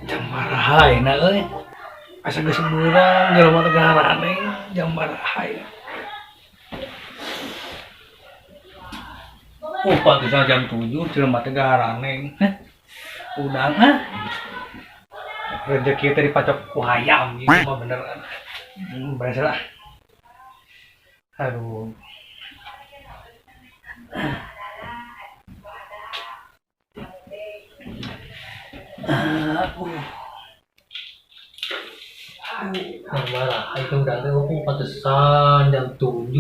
Jam marahai na euy. Asa geus beurang jelema teh garane jam marahai. Oh, pantesan jam 7 jelema teh garane. Udang rezeki teh dipacok ku hayam gitu mah beneran. Berasa lah. Aduh. Marah, itu udah aku pantesan jam 7.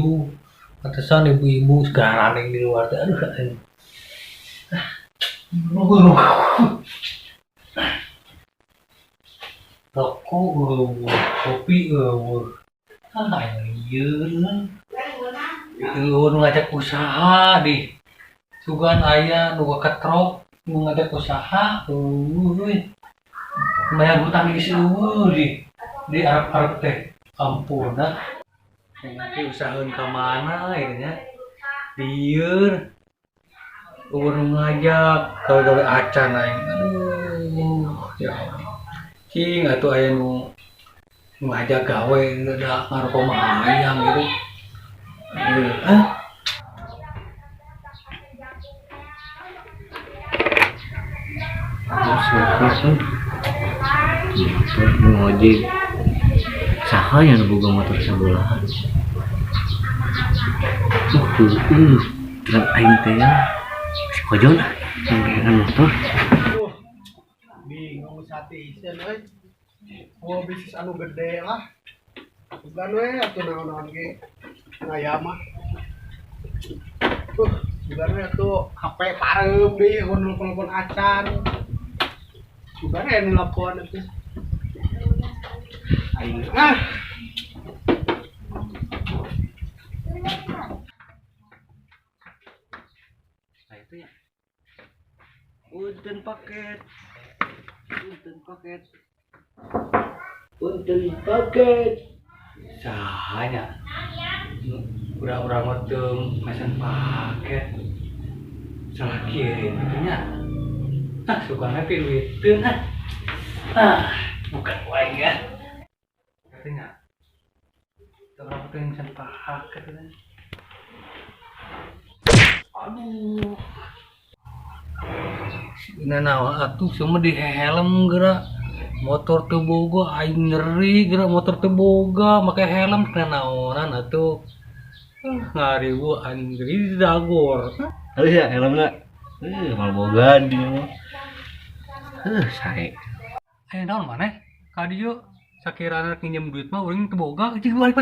Pantesan ibu-ibu sekarang yang di luar teh aduh. Rokok, kopi, ieu ngajak usaha di sugan aya nu ketrok nu ngajak usaha bayar hutang geus di Arab teh ampuna nanti usahakeun ka mana ieu nya dieur urang ngajak gawe acan aing aduh ya Allah cing atuh aya nu ngajak gawe da ngaroko mah hayang gitu ngojek saha yang boga motor sabolahan dan aing teh si kojon nganggean motor bingung satikeun euy mau bisnis anu gede lah bukan we atuh naon-naon ge ngaya mah bukan we atuh HP parem deui nelpon acan bukan we nelpon atuh aing nah itu ya punten paket sahanya urang-urang mah teu mesen paket salah kirim nya sukana pi duiteun bukan wae ya katanya orang teu mesen paket aduh ini nawa atuh semua di helm gerak motor teu boga aing nyeri gerak motor teu boga make helm kena naonan atuh ngaribu anjir dagor aduh ya helmna mal boga dia mah sae aya naon maneh ka dieu sakirana pinjem duit mah urang teu boga cing balik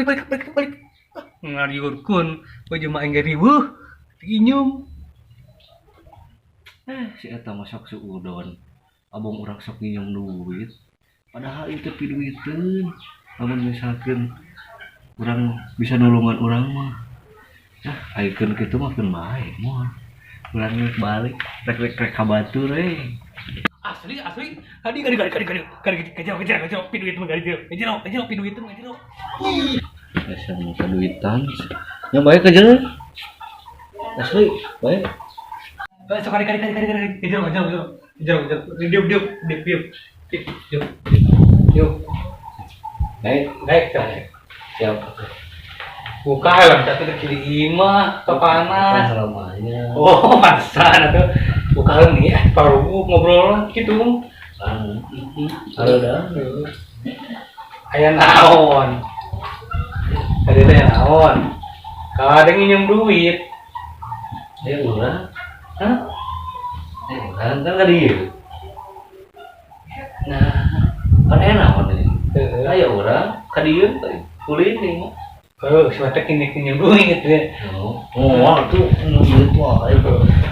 ngariurkeun we jelema aing riweuh pinjem si eta mah sok suudon abang urang sok nginjem duit padahal itu pi duiteun lamun misalkeun urang bisa nulungan urang mah ayekeun kitu mah keun bae moal urang balik rek kabatur asli kadi kejar pi duit mah kejar pi duit mah ih dasar muka duitan yang bae kejar asli bae sok kari kejar diuk naik siap buka helm satu kiri imah ke panas selamanya oh pantesan atuh buka helm nih baru ngobrol gitu halo dah aya naon tadi teh naon kadang nginjem duit urang urang kan dieu nah kan enak nih aya urang ka dieu kulin nih sebentar kini duit ya tuh duit wae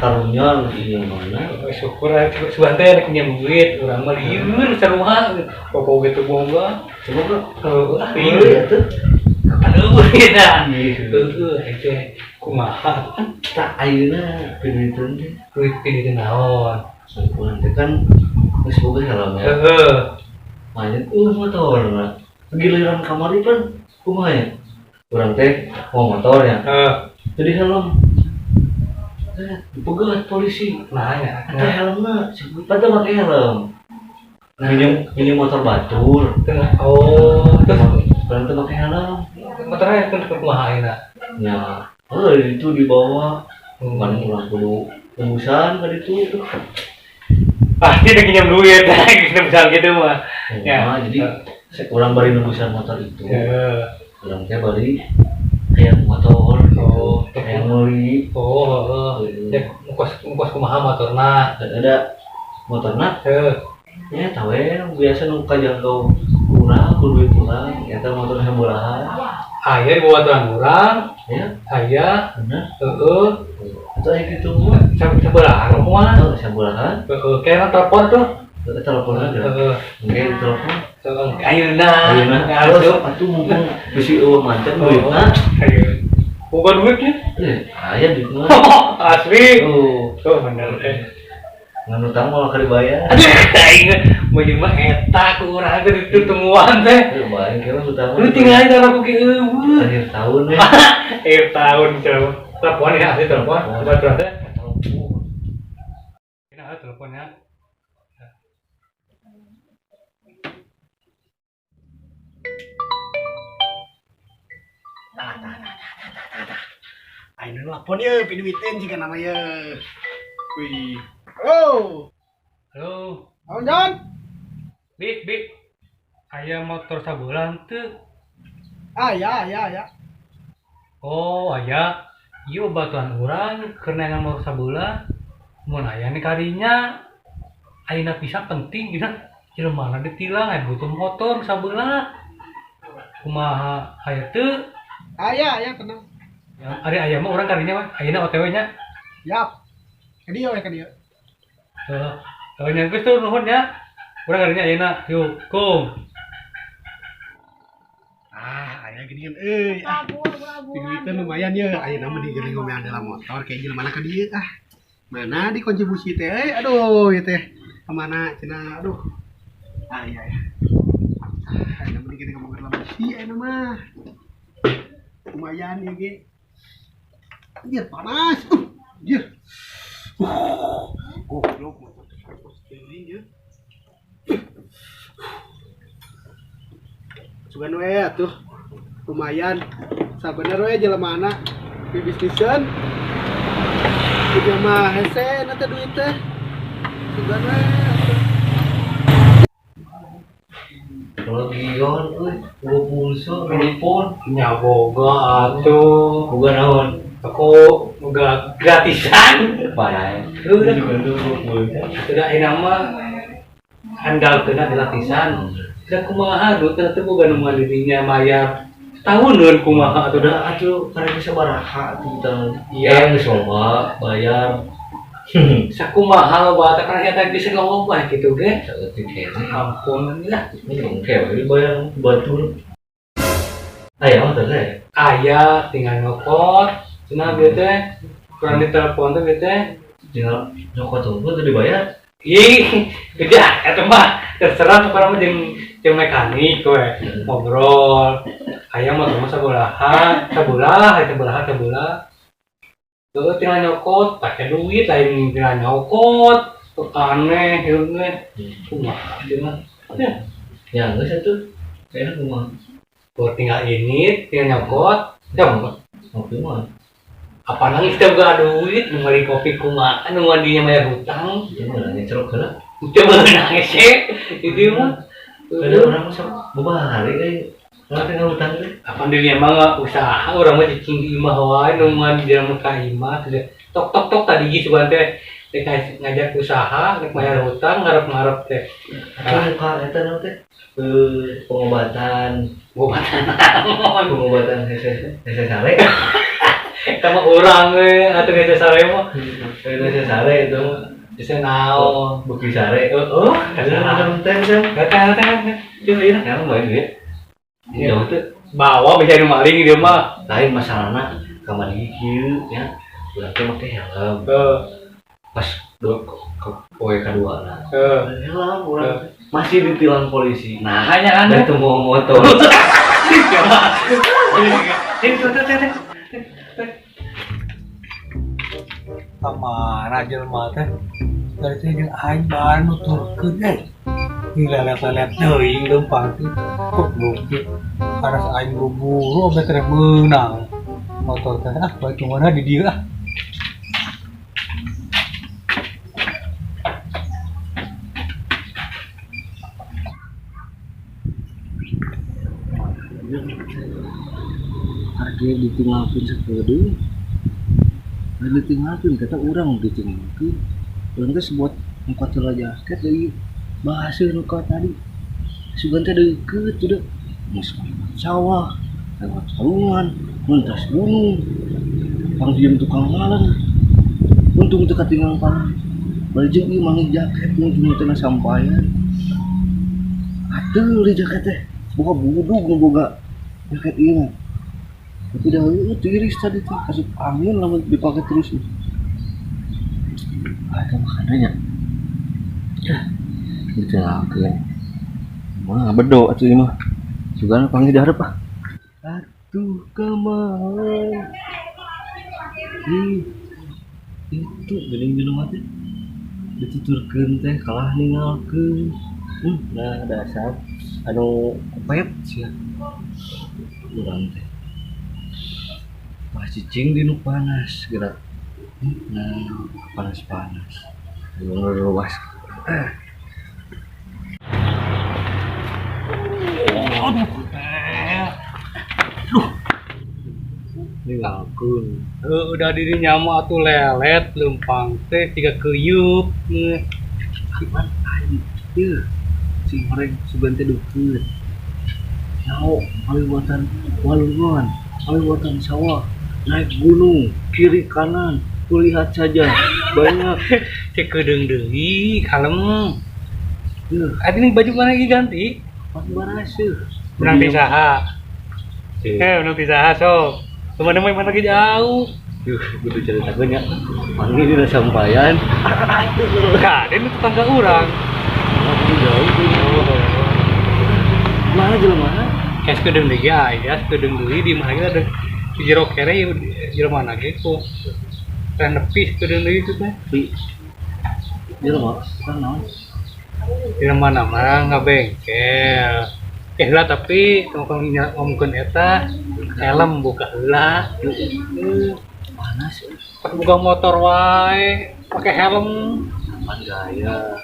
karunya ieu mana syukur sebentar ada pinjam duit urang mah lieur saruha pokok gitu boga coba lieur ya tuh aduh beda itu kumaha tak ayeuna pinuiteun teh duit ini naon sampun teh kan geus boga helm ya main motorna giliran kamari kan kumaha ya urang teh mau motor ya jadi helm dipegat polisi nah ya ada helmna pada pakai helm minjem motor batur. Oh, terus Berarti pakai helm. motornya kan kumaha ayeuna. Ya, itu dibawa. Kan pulang kudu tembusan kan itu. Pasti udah pinjam duit, kita bisa gitu mah. Ya, jadi orang bari nembusan motor itu. Ya. Orang teh bari kayak motor, Oh, kayak ngeli. oh, ya ngkos kumaha motorna. Ada motorna. Heuh. Ya tahu ya biasa nu kajangkau kurang ku duit kurang eta motor sabolahan Aya buat orang ya aya bener heeh atau gitu mah sabaraha kumaha tahu sabolahan heeh kayak telepon tuh telepon aja heeh mungkin telepon ayeuna terus atuh mumpung bisi manten duitna ayeuna bukan duitnya aya duitna asli tuh bener nganu tang mau ka dibayar aing mah mah eta ku urang teh ditemuan teh bae kira utang lu tinggal aja aku ke akhir tahun ya tahun coba telepon ya asli telepon coba coba teh ini ada teleponnya Ayo nelpon ya, piduitin jika namanya. Wih. Oh, halo Bang John. Bik aya motor sabulan tuh Ah, ya. oh aya iya batuan urang karena motor sabulan mun aya nih kadinya ayeuna pisah penting gitu jelema ditilang aya butuh motor sabulan kumaha aya teu Ah, ya, tenang. yang ari aya mah urang kadinya mah ayeuna OTW nya Yap. Ke dia. nya geus tuh nuhun ya urang kadinya ayeuna yuk kum Aya gini kan, piduitin lumayan ya. Ayo nama di gini ngomel dalam motor, kayak jelema mana ke dia. Mana di kontribusi teh? Aduh, ya teh. Kemana? Cina, aduh. Iya. Ayo nama di gini ngomong dalam musik, ayo nama. Lumayan ya, Ge. Anjir, panas. Anjir. Goblok motor ini ya. Sugan we atuh. Lumayan. Sabener we jelema anak di bisnisan. Kudu mah hese nanti duit teh. Sugan we atuh. kalau gion gua pulsa telepon nyaboga atuh bukan naon aku enggak gratisan parah udah juga tuh pulsa udah nama handal kena gratisan udah kumaha duit teh boga nu dirinya bayar tahun deun kumaha atuh udah atuh karena bisa baraha tuh tahun Iya. geus loba bayar sakumaha loba teh kan eta geus loba kitu ge saeutik kene ampun lah ini kayak bayar batur aya mah teh aya tinggal nyokot cenah bieu teh kurang ditelepon teh bieu teh tinggal nyokot tuh tuh dibayar ih beda eta mah terserah pokoknya mah jeung mekanik we ngobrol aya mah cuma sabolaha tuh tinggal nyokot pakai duit lain tinggal nyokot aneh hirup kumaha dia mah ya geus atuh kayaknya kumaha Tuh tinggal ini, tinggal nyokot, nyokot. ngopi mah Apa nangis tiap gak ada duit, nungguin kopi kumaha, nungguin dia bayar hutang. ya mah ngecerok heula Coba nangis itu mah. ada orang masa bebari euy orang tinggal utang teh Apa dirinya mah nggak usaha, orang mah cicing di imah wae, nungguin dia muka imah, tok tadi gitu teh. Ngajak usaha, bayar hutang, ngarep teh. muka eta naon teh pengobatan hese sare Sama orang atau kita sare mah, hese sare itu bisa naon. bukti sare Oh, kan teh kan kata coba ini. yang bae duit ya itu Bawa bisa maling dia mah. lain masalahna kamar kieu nya urang teh make helm pas poe kadua na helm urang masih ditilang polisi Nah, hanya dan itu mau motor sama rajal mah teh dari teh jeung aing bahan nuturkeun lelet-lelet deui leumpang teh. Kok bukti karena aing buru-buru obat teh meunang. Motor teh bae cuma di dieu ah. Harga ditinggalkan sekali, ditinggalkan kata orang ditinggalkan. Orang teh sebuat muka celah jaket dari bahasa nuka tadi. Sugan teh deket udah, masuk sawah, lewat sarungan, mentas gunung, pangdiam tukang malam. Untung teu katinggalan pan. Baju ieu mangi jaket nu cuma teu sampaian. Atuh di jaket teh, boga budug nu boga jaket ieu. Tapi dahulu tiris tadi tuh kasih angin lama dipakai terus. Ada makanannya. Gitu lah. Mah bedo atuh ieu mah. Sugana panggil di hareup ah. Atuh kemana? Itu geuning minum teh. Dituturkeun teh kalah ninggalkeun. Nah dasar anu pet sia. Urang teh. Pas cicing di nu panas gerak. Nah, panas-panas. Ayo ngeruas. Ninggalkeun. Udah diri nyama atuh lelet leumpang teh tiga keuyeup. Akibat aing ieu si goreng sugan teh deukeut. Nyaho aliwatan walungan, aliwatan sawah, naik gunung, kiri kanan, kulihat saja banyak. Cek kedeung deui, kalem. Adi baju mana lagi ganti? Pas baraseuh. Menang di saha? Menang di saha sok. Teman-teman mana lagi jauh. Kudu caritakeun nya. Mangga dina sampaian. Kaden itu tetangga urang. Jauh. Mana jelema? Kes kedeung deui aya, kedeung deui di mana ada di jero kere jero mana ge ku. Teh nepis kedeung deui itu teh. Jelema kan naon? Di mana mah ngabengkel. Lah tapi tongkong ngomongkeun eta helm buka heula. Panas. Pas buka motor wae pakai helm. Aman gaya.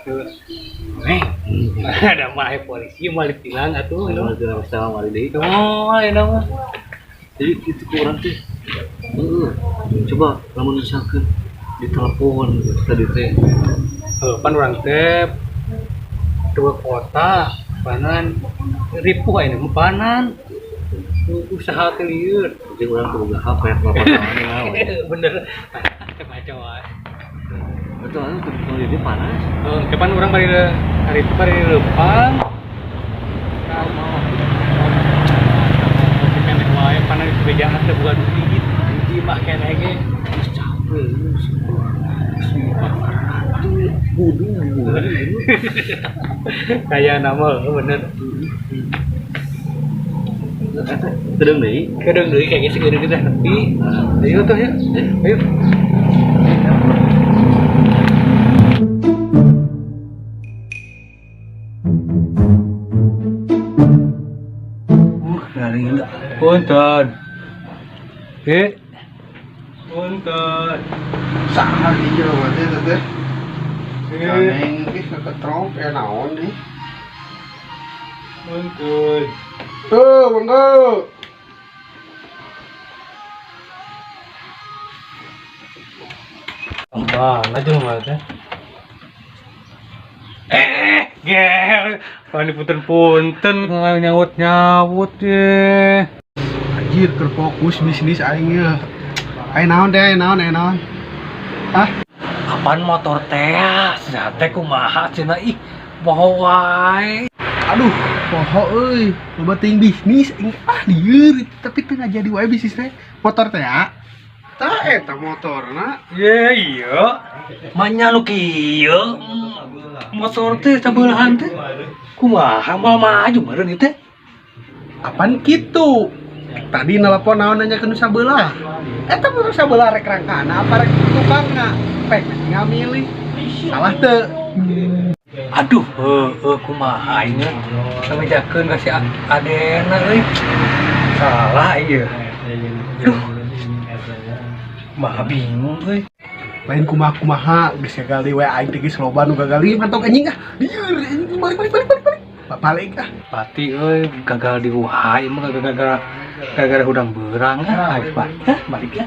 Ada mah polisi mau ditilang atuh. Kalau tidak bisa mari deui. Oh, ayeuna mah. Jadi itu kurang teh. Coba lamun misalkan ditelepon tadi teh. Pan urang teh dua kota panan ripuh ayeuna mah panan. Usaha teh lieur. Jadi urang kudu HP laporan. Bener. Kacau wae. Betul, kalau ini panas. Kapan orang hari itu bari leumpang. Mau keneh wae panas di bejaan teh buat duit. Di mah keneh ge Capek. Budu. Kayak nama bener. Kedeung deui. Kedeung deui kayak gitu kedeung teh nepi. Ayo tuh ya. Ayo. Dari enggak. Punten. Punten. Saha di jelema teh teh. Kaneng ketrop naon nih. Punten. Tuh, monggo. Mana jelema teh? Gel. Kalau punten-punten nyawut ye. Anjir keur fokus bisnis aing ya. Aing naon teh, aing naon. Hah? Kapan motor teh? Cenah teh kumaha cenah ih poho wae. Aduh, poho euy. Loba teuing bisnis dieu tapi teu jadi wae bisnis teh. Motor teh ya. Tah eta motorna. Ye iya. Manya lu kieu. Motor teh sabeulaan teh. Kumaha mal maju meureun ieu teh? Apaan kitu? Tadi nelpon naon nanyakeun sabelah. Eta motor sabelah rek rangkana apa rek tukangna? Pek ngamilih. Salah teu. Aduh, kumaha ieu? Samejakeun kasih adena euy. Salah ieu. Mah bingung euy. Lain kumaha geus gagal deui we aing teh geus loba nu gagal ieu mantap anjing ah. Dieur anjing balik. Balik ah. Pati euy gagal di Wuhai mah gara-gara hudang beurang ah. Balik ya.